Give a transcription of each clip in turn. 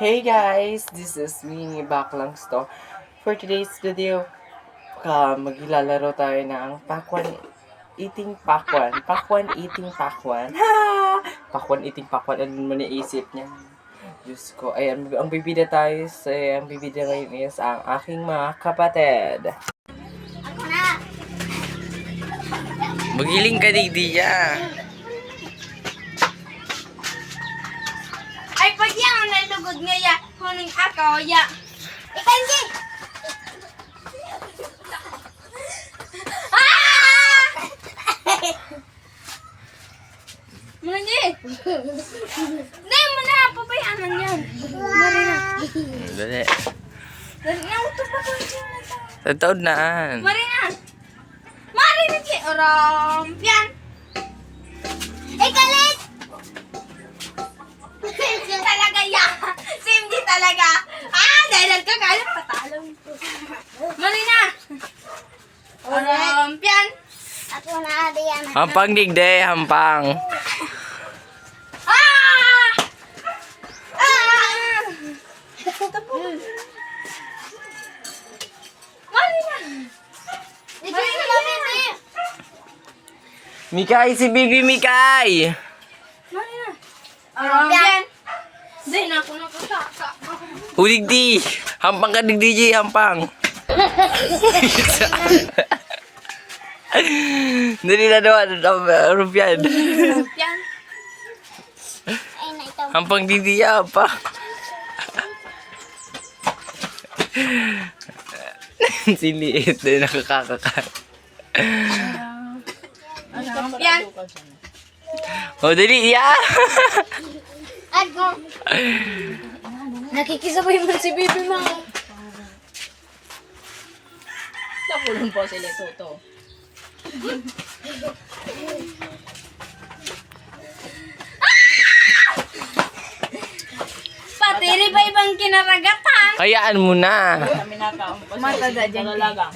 Hey guys, this is me, Baklang Store. For today's video, maglalaro tayo ng Pakwan Eating Pakwan. Pakwan Eating Pakwan. Ha! Pakwan Eating Pakwan. Ano mo naisip niya? Diyos ko. Ayan, ang bibida tayo ang bibida ngayon is ang aking mga kapatid. Ako na! Magiling ka, Digdiya. Ay, pag yan, nalugod nga ya. Huning ako, ya. Ikanji! Ah! Manji! Hindi mo na, pabayaan yan. Mari na. Dali. Dali na, ito pa ko siya na ito. Sa taon naan. Mari na. Mari na siya. Yan. Ikalit! Simdi talaga yan. Simdi talaga. Ah, dahil nagkakalit, patalong ito. Mari na. Yan. Ako na, diyan. Hampang Digde, hampang. Ah! Ah! Mari na. Mari na, Bibi. Mikay, si Bibi Mikay. Mari na. Yan. Hindi na ako nakasaka. Digdi. Hampang ka Digdi, hampang. Dali na naman, Rupian. Yan. Ay, na ito. Hampang Digdi, hampang. Siliit na nakakakakat. Yan. O, dali, ya! Ako. Nakikisabay mo si Bibi mo. Napulong po sila Toto. Pati ba ibang kinaragatan? Hayaan mo na. Kami nakaumpas. Matada dyan. Talagang.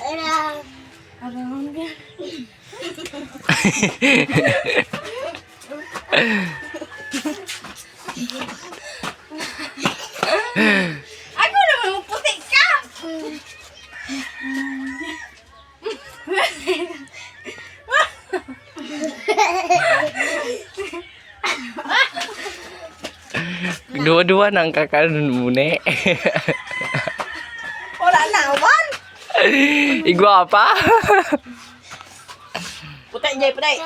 Ako naman puti ka! Dua-dua nang kakanon muna. Wala na, wan! Igwa pa. Putay, Jay, putay.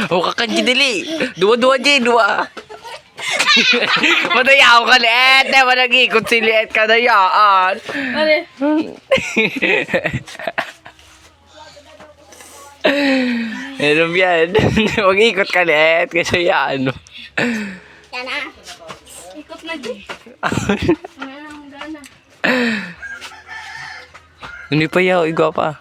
O kakanji dali. Dua-dua Jay, dua. Madayaw ka liet. Manag-ikot si liet ka na yaan. Mali. Meron yan. Mag-ikot ka liet. Kasi yan. Yan na. Ikot na dyan. Ano ang gana? Hindi pa yaw. Igwa pa.